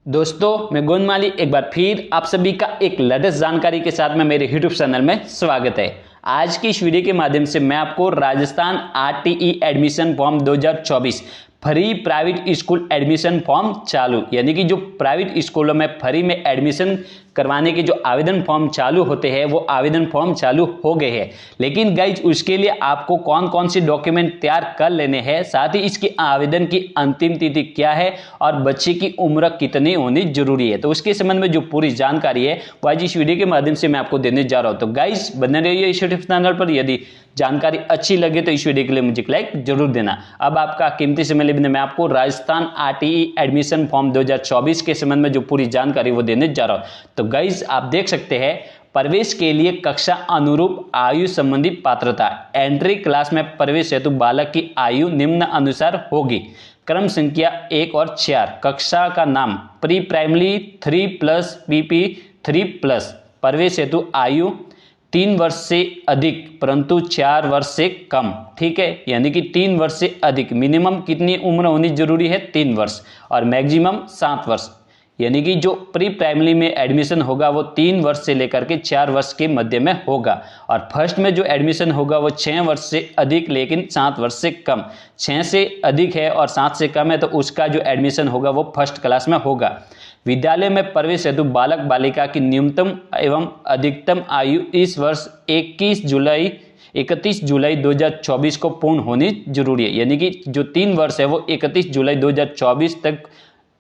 दोस्तों मैं गोंदमाली एक बार फिर आप सभी का एक लेटेस्ट जानकारी के साथ में मेरे YouTube चैनल में स्वागत है। आज की इस वीडियो के माध्यम से मैं आपको Rajasthan RTE admission form 2024 free private school admission form चालू, यानी कि जो प्राइवेट स्कूलों में फ्री में एडमिशन करवाने के जो आवेदन फॉर्म चालू होते हैं वो आवेदन फॉर्म चालू हो गए हैं। लेकिन गाइज उसके लिए आपको कौन कौन से डॉक्यूमेंट तैयार कर लेने हैं, साथ ही इसके आवेदन की अंतिम तिथि क्या है और बच्चे की उम्र कितनी होनी जरूरी है, तो उसके संबंध में जो पूरी जानकारी है वो आज इस वीडियो के माध्यम से मैं आपको देने जा रहा हूं। तो गाइज बने रहिए इस यूट्यूब चैनल पर। यदि जानकारी अच्छी लगे तो इस वीडियो के लिए मुझे लाइक जरूर देना। अब आपका कीमती समय लेने मैं आपको राजस्थान आरटीई एडमिशन फॉर्म 2024 के संबंध में जो पूरी जानकारी वो देने जा रहा हूं। तो गाइज आप देख सकते हैं, प्रवेश के लिए कक्षा अनुरूप आयु संबंधी पात्रता, एंट्री क्लास में प्रवेश हेतु बालक की आयु निम्न अनुसार होगी। क्रम संख्या 1 और 4, कक्षा का नाम प्री प्राइमरी 3+ पीपी 3+। प्रवेश हेतु आयु 3 वर्ष से अधिक परंतु 4 वर्ष से कम, ठीक है, यानी कि 3 वर्ष से अधिक। मिनिमम कितनी उम्र होनी जरूरी है? 3 वर्ष और मैक्सिमम 7 वर्ष, यानी कि जो प्री प्राइमरी में एडमिशन होगा वो 3 वर्ष से लेकर के 4 वर्ष के मध्य में होगा। और फर्स्ट में जो एडमिशन होगा वो 6 वर्ष से अधिक लेकिन 7 वर्ष से कम। 6 से अधिक है और 7 से कम है तो उसका जो एडमिशन होगा वो फर्स्ट क्लास में होगा। विद्यालय में प्रवेश हेतु बालक बालिका की न्यूनतम एवं अधिकतम आयु इस वर्ष 31 जुलाई 2024 को पूर्ण होनी जरूरी है, यानी कि जो 3 वर्ष है वो 31 जुलाई 2024 तक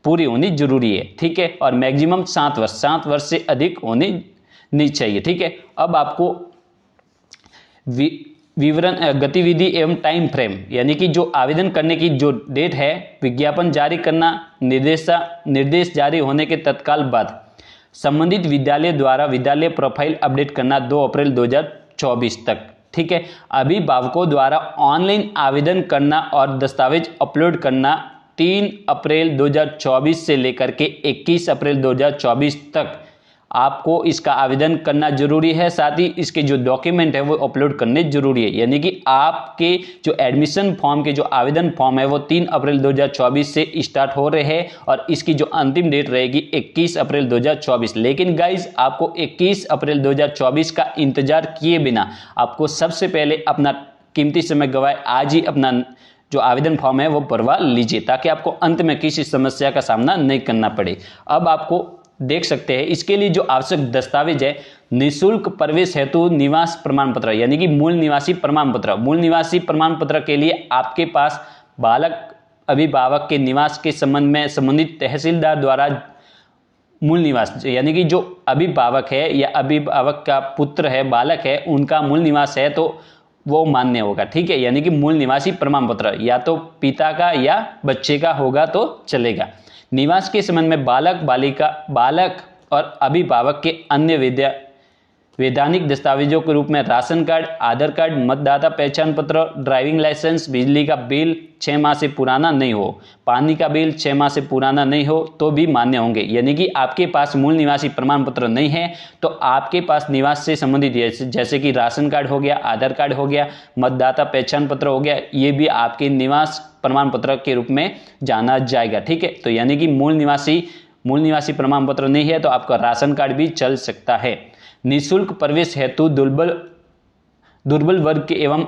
पूरी होनी जरूरी है, ठीक है। और मैक्सिमम 7 वर्ष से अधिक होनी नहीं चाहिए, ठीक है। अब आपको विवरण, गतिविधि एवं टाइम फ्रेम, यानी कि जो आवेदन करने की जो डेट है, विज्ञापन जारी करना, निर्देश जारी होने के तत्काल बाद संबंधित विद्यालय द्वारा विद्यालय प्रोफाइल अपडेट करना 2 अप्रैल 2024 तक, ठीक है। अभिभावकों द्वारा ऑनलाइन आवेदन करना और दस्तावेज अपलोड करना 3 अप्रैल 2024 से लेकर के 21 अप्रैल 2024 तक आपको इसका आवेदन करना जरूरी है। साथ ही इसके जो डॉक्यूमेंट है वो अपलोड करने जरूरी है, यानी कि आपके जो एडमिशन फॉर्म के जो आवेदन फॉर्म है वो 3 अप्रैल 2024 से स्टार्ट हो रहे हैं और इसकी जो अंतिम डेट रहेगी 21 अप्रैल 2024। लेकिन गाइज आपको 21 अप्रैल 2024 का इंतजार किए बिना आपको सबसे पहले अपना कीमती समय गवाए आज ही अपना जो आवेदन फॉर्म है वो भरवा लीजिए, ताकि आपको अंत में किसी समस्या का सामना नहीं करना पड़े। अब आपको देख सकते हैं इसके लिए जो आवश्यक दस्तावेज है, निःशुल्क प्रवेश हेतु निवास प्रमाण पत्र, यानी कि मूल निवासी प्रमाण पत्र। मूल निवासी प्रमाण पत्र के लिए आपके पास बालक अभिभावक के निवास के संबंध में संबंधित तहसीलदार द्वारा मूल निवास, यानी कि जो अभिभावक है या अभिभावक का पुत्र है, बालक है, उनका मूल निवास है तो वो मान्य होगा, ठीक है। यानी कि मूल निवासी प्रमाण पत्र या तो पिता का या बच्चे का होगा तो चलेगा। निवास के संबंध में बालक और अभिभावक के अन्य वैधानिक दस्तावेजों के रूप में राशन कार्ड, आधार कार्ड, मतदाता पहचान पत्र, ड्राइविंग लाइसेंस, बिजली का बिल 6 माह से पुराना नहीं हो, पानी का बिल 6 माह से पुराना नहीं हो तो भी मान्य होंगे। यानी कि आपके पास मूल निवासी प्रमाण पत्र नहीं है तो आपके पास निवास से संबंधित जैसे कि राशन कार्ड हो गया, आधार कार्ड हो गया, मतदाता पहचान पत्र हो गया, ये भी आपके निवास प्रमाण पत्र के रूप में जाना जाएगा, ठीक है। तो यानी कि मूल निवासी प्रमाण पत्र नहीं है तो आपका राशन कार्ड भी चल सकता है। निःशुल्क प्रवेश हेतु दुर्बल वर्ग के एवं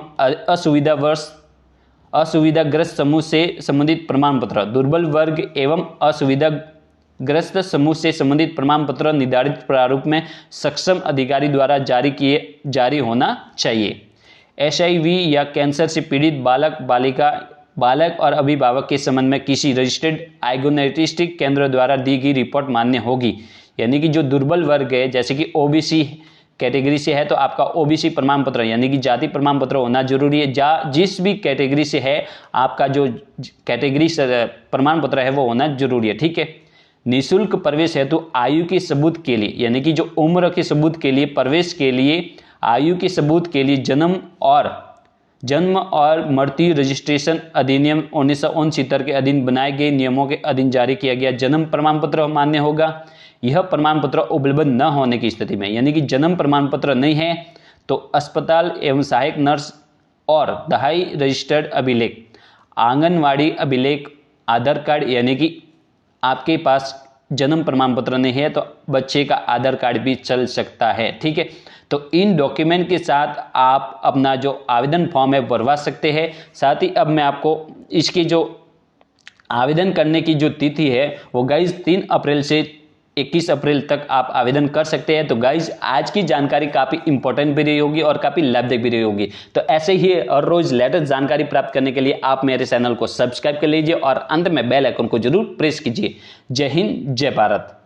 असुविधाग्रस्त समूह से संबंधित प्रमाण पत्र। दुर्बल वर्ग एवं असुविधाग्रस्त समूह से संबंधित प्रमाण पत्र निर्धारित प्रारूप में सक्षम अधिकारी द्वारा जारी होना चाहिए। HIV या कैंसर से पीड़ित बालक और अभिभावक के संबंध में किसी रजिस्टर्ड डायग्नोस्टिक केंद्र द्वारा दी गई रिपोर्ट मान्य होगी। यानी कि जो दुर्बल वर्ग है, जैसे कि OBC कैटेगरी से है तो आपका OBC प्रमाण पत्र यानी कि जाति प्रमाण पत्र होना जरूरी है। जिस भी कैटेगरी से है आपका जो कैटेगरी प्रमाण पत्र है वो होना जरूरी है, ठीक है। निःशुल्क प्रवेश हेतु आयु के सबूत के लिए, यानी कि जो उम्र के सबूत के लिए, प्रवेश के लिए आयु के सबूत के लिए जन्म और मृत्यु रजिस्ट्रेशन अधिनियम 1969 के अधीन बनाए गए नियमों के अधीन जारी किया गया जन्म प्रमाण पत्र मान्य होगा। यह प्रमाण पत्र उपलब्ध न होने की स्थिति में, यानी कि जन्म प्रमाण पत्र नहीं है तो अस्पताल एवं सहायक नर्स और दहाई रजिस्टर्ड अभिलेख, आंगनवाड़ी अभिलेख, आधार कार्ड, यानी कि आपके पास जन्म प्रमाण पत्र नहीं है तो बच्चे का आधार कार्ड भी चल सकता है। ठीक है, तो इन डॉक्यूमेंट के साथ आप अपना जो आवेदन फॉर्म है भरवा सकते हैं। साथ ही अब मैं आपको इसकी जो आवेदन करने की जो तिथि है वो गाइज 3 अप्रैल से 21 अप्रैल तक आप आवेदन कर सकते हैं। तो गाइज आज की जानकारी काफ़ी इंपॉर्टेंट भी रही होगी और काफ़ी लाभदायक भी रही होगी। तो ऐसे ही हर रोज लेटेस्ट जानकारी प्राप्त करने के लिए आप मेरे चैनल को सब्सक्राइब कर लीजिए और अंत में बेल आइकन को जरूर प्रेस कीजिए। जय हिंद, जय भारत।